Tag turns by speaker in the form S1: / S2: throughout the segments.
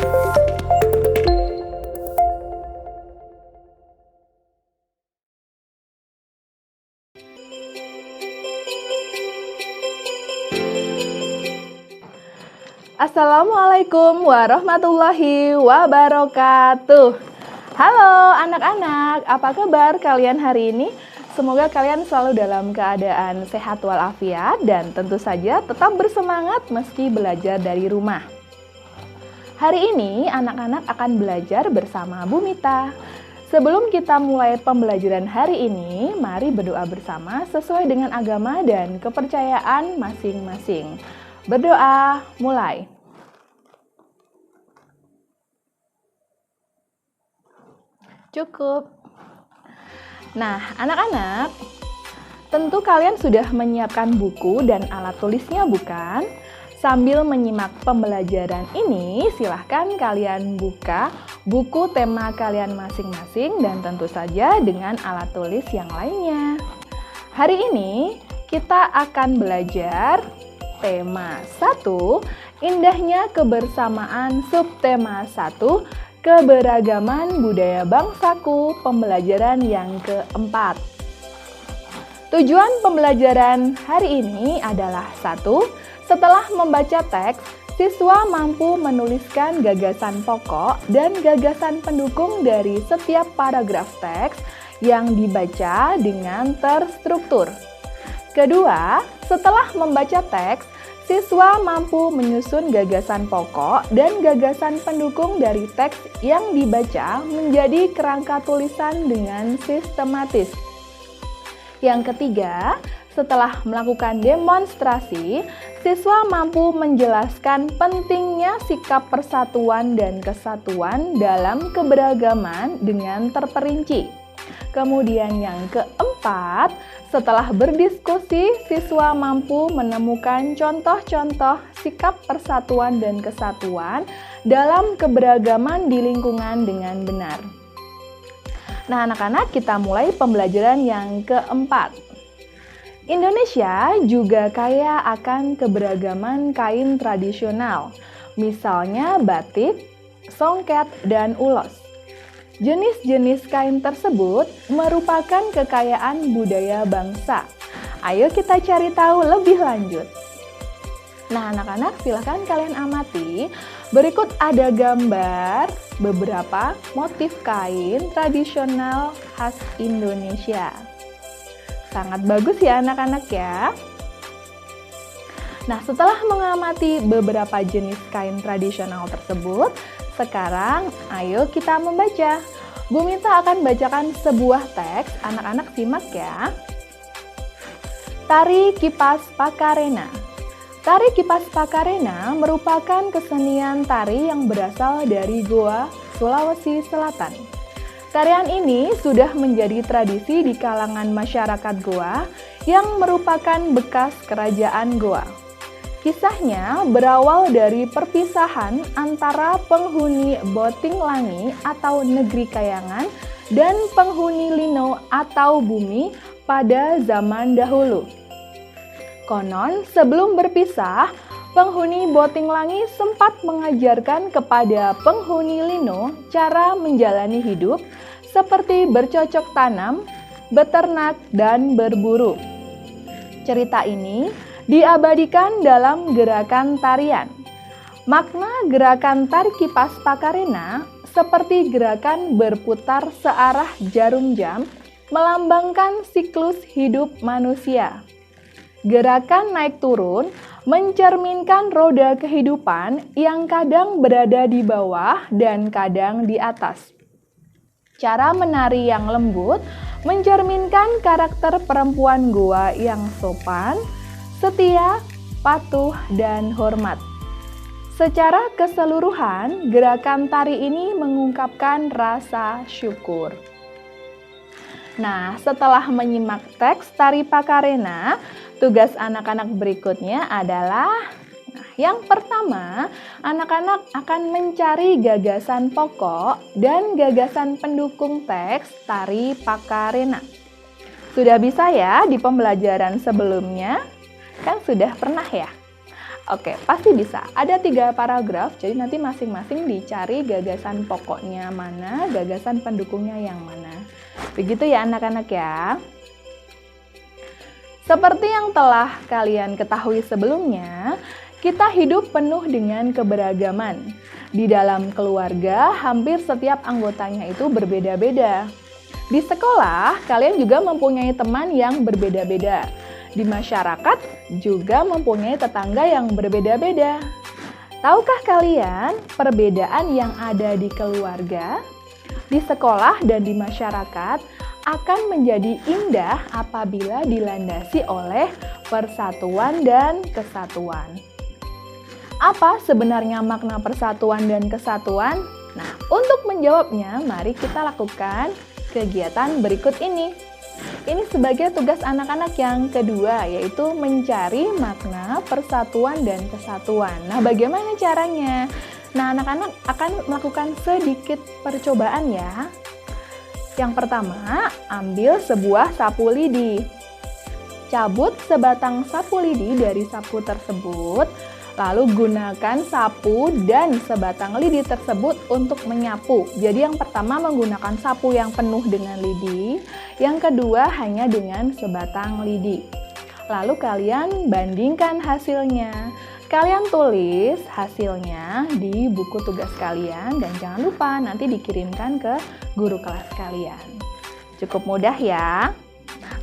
S1: Assalamualaikum warahmatullahi wabarakatuh. Halo anak-anak, apa kabar kalian hari ini? Semoga kalian selalu dalam keadaan sehat walafiat dan tentu saja tetap bersemangat meski belajar dari rumah. Hari ini anak-anak akan belajar bersama Bu Mita. Sebelum kita mulai pembelajaran hari ini, mari berdoa bersama sesuai dengan agama dan kepercayaan masing-masing. Berdoa, mulai. Cukup. Nah, anak-anak, tentu kalian sudah menyiapkan buku dan alat tulisnya, bukan? Sambil menyimak pembelajaran ini, silahkan kalian buka buku tema kalian masing-masing dan tentu saja dengan alat tulis yang lainnya. Hari ini kita akan belajar tema 1, indahnya kebersamaan, subtema 1, keberagaman budaya bangsaku, pembelajaran yang keempat. Tujuan pembelajaran hari ini adalah 1. Setelah membaca teks, siswa mampu menuliskan gagasan pokok dan gagasan pendukung dari setiap paragraf teks yang dibaca dengan terstruktur. Kedua, setelah membaca teks, siswa mampu menyusun gagasan pokok dan gagasan pendukung dari teks yang dibaca menjadi kerangka tulisan dengan sistematis. Yang ketiga, setelah melakukan demonstrasi, siswa mampu menjelaskan pentingnya sikap persatuan dan kesatuan dalam keberagaman dengan terperinci. Kemudian yang keempat, setelah berdiskusi, siswa mampu menemukan contoh-contoh sikap persatuan dan kesatuan dalam keberagaman di lingkungan dengan benar. Nah, anak-anak, kita mulai pembelajaran yang keempat. Indonesia juga kaya akan keberagaman kain tradisional, misalnya batik, songket, dan ulos. Jenis-jenis kain tersebut merupakan kekayaan budaya bangsa. Ayo kita cari tahu lebih lanjut. Nah, anak-anak, silahkan kalian amati. Berikut ada gambar beberapa motif kain tradisional khas Indonesia. Sangat bagus ya anak-anak ya. Nah, setelah mengamati beberapa jenis kain tradisional tersebut, sekarang ayo kita membaca. Bu Mita akan bacakan sebuah teks, anak-anak simak ya. Tari Kipas Pakarena. Tari Kipas Pakarena merupakan kesenian tari yang berasal dari Goa, Sulawesi Selatan. Tarian ini sudah menjadi tradisi di kalangan masyarakat Goa yang merupakan bekas kerajaan Goa. Kisahnya berawal dari perpisahan antara penghuni Botinglangi atau negeri kayangan dan penghuni Lino atau bumi pada zaman dahulu. Konon sebelum berpisah, penghuni Botinglangi sempat mengajarkan kepada penghuni Lino cara menjalani hidup seperti bercocok tanam, beternak, dan berburu. Cerita ini diabadikan dalam gerakan tarian. Makna gerakan tari Kipas Pakarena seperti gerakan berputar searah jarum jam, melambangkan siklus hidup manusia. Gerakan naik turun mencerminkan roda kehidupan yang kadang berada di bawah dan kadang di atas. Cara menari yang lembut mencerminkan karakter perempuan Goa yang sopan, setia, patuh, dan hormat. Secara keseluruhan, gerakan tari ini mengungkapkan rasa syukur. Nah, setelah menyimak teks tari Pakarena, tugas anak-anak berikutnya adalah yang pertama, anak-anak akan mencari gagasan pokok dan gagasan pendukung teks tari Pakarena. Sudah bisa ya di pembelajaran sebelumnya? Kan sudah pernah ya? Oke, pasti bisa. Ada 3 paragraf, jadi nanti masing-masing dicari gagasan pokoknya mana, gagasan pendukungnya yang mana. Begitu ya anak-anak ya. Seperti yang telah kalian ketahui sebelumnya, kita hidup penuh dengan keberagaman. Di dalam keluarga, hampir setiap anggotanya itu berbeda-beda. Di sekolah, kalian juga mempunyai teman yang berbeda-beda. Di masyarakat juga mempunyai tetangga yang berbeda-beda. Tahukah kalian perbedaan yang ada di keluarga, di sekolah, dan di masyarakat akan menjadi indah apabila dilandasi oleh persatuan dan kesatuan? Apa sebenarnya makna persatuan dan kesatuan? Nah, untuk menjawabnya, mari kita lakukan kegiatan berikut ini. Ini sebagai tugas anak-anak yang kedua, yaitu mencari makna persatuan dan kesatuan. Nah, bagaimana caranya? Nah, anak-anak akan melakukan sedikit percobaan ya. Yang pertama, ambil sebuah sapu lidi. Cabut sebatang sapu lidi dari sapu tersebut, lalu gunakan sapu dan sebatang lidi tersebut untuk menyapu. Jadi yang pertama menggunakan sapu yang penuh dengan lidi, yang kedua hanya dengan sebatang lidi. Lalu kalian bandingkan hasilnya. Kalian tulis hasilnya di buku tugas kalian dan jangan lupa nanti dikirimkan ke guru kelas kalian. Cukup mudah ya.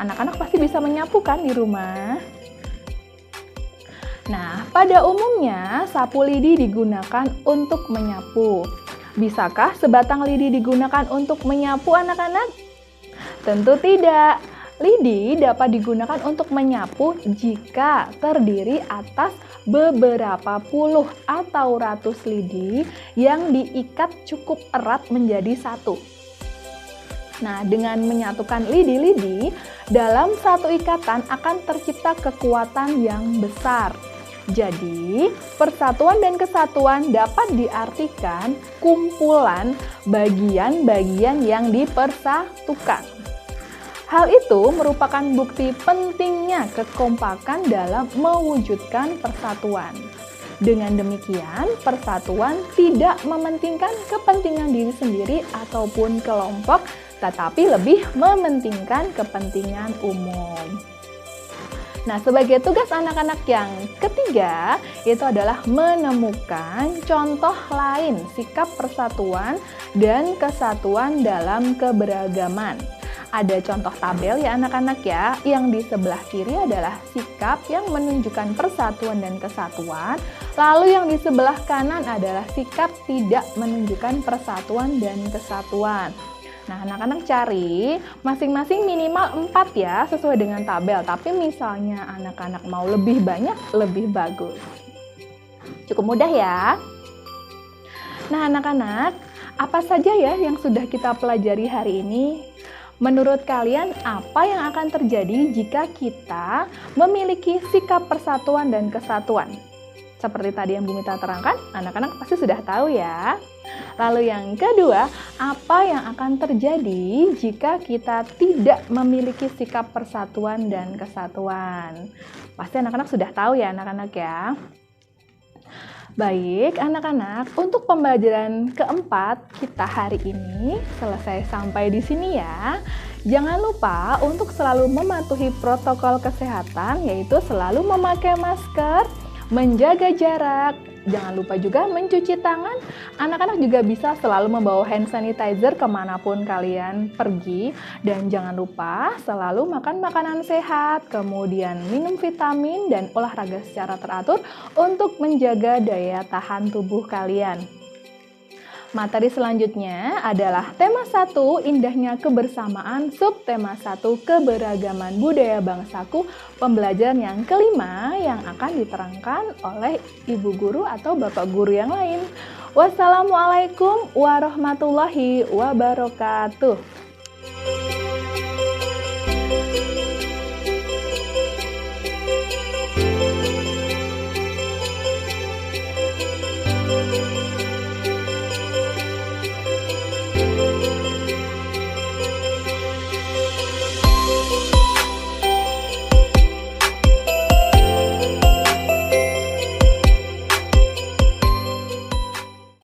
S1: Anak-anak pasti bisa menyapu kan di rumah? Nah, pada umumnya sapu lidi digunakan untuk menyapu. Bisakah sebatang lidi digunakan untuk menyapu anak-anak? Tentu tidak. Lidi dapat digunakan untuk menyapu jika terdiri atas beberapa puluh atau ratus lidi yang diikat cukup erat menjadi satu. Nah, dengan menyatukan lidi-lidi dalam satu ikatan akan tercipta kekuatan yang besar. Jadi, persatuan dan kesatuan dapat diartikan kumpulan bagian-bagian yang dipersatukan. Hal itu merupakan bukti pentingnya kekompakan dalam mewujudkan persatuan. Dengan demikian, persatuan tidak mementingkan kepentingan diri sendiri ataupun kelompok, tetapi lebih mementingkan kepentingan umum. Nah, sebagai tugas anak-anak yang ketiga, itu adalah menemukan contoh lain sikap persatuan dan kesatuan dalam keberagaman. Ada contoh tabel ya anak-anak ya, yang di sebelah kiri adalah sikap yang menunjukkan persatuan dan kesatuan, lalu yang di sebelah kanan adalah sikap tidak menunjukkan persatuan dan kesatuan. Nah, anak-anak cari masing-masing minimal 4 ya, sesuai dengan tabel. Tapi misalnya anak-anak mau lebih banyak, lebih bagus. Cukup mudah ya. Nah, anak-anak, apa saja ya yang sudah kita pelajari hari ini? Menurut kalian, apa yang akan terjadi jika kita memiliki sikap persatuan dan kesatuan? Seperti tadi yang Bu Mita terangkan, anak-anak pasti sudah tahu ya. Lalu yang kedua, apa yang akan terjadi jika kita tidak memiliki sikap persatuan dan kesatuan? Pasti anak-anak sudah tahu ya anak-anak ya. Baik anak-anak, untuk pembelajaran keempat kita hari ini selesai sampai di sini ya. Jangan lupa untuk selalu mematuhi protokol kesehatan, yaitu selalu memakai masker, menjaga jarak, jangan lupa juga mencuci tangan. Anak-anak juga bisa selalu membawa hand sanitizer kemanapun kalian pergi. Dan jangan lupa selalu makan makanan sehat, kemudian minum vitamin dan olahraga secara teratur untuk menjaga daya tahan tubuh kalian. Materi selanjutnya adalah tema 1, indahnya kebersamaan, subtema 1, keberagaman budaya bangsaku, pembelajaran yang kelima yang akan diterangkan oleh ibu guru atau bapak guru yang lain. Wassalamualaikum warahmatullahi wabarakatuh.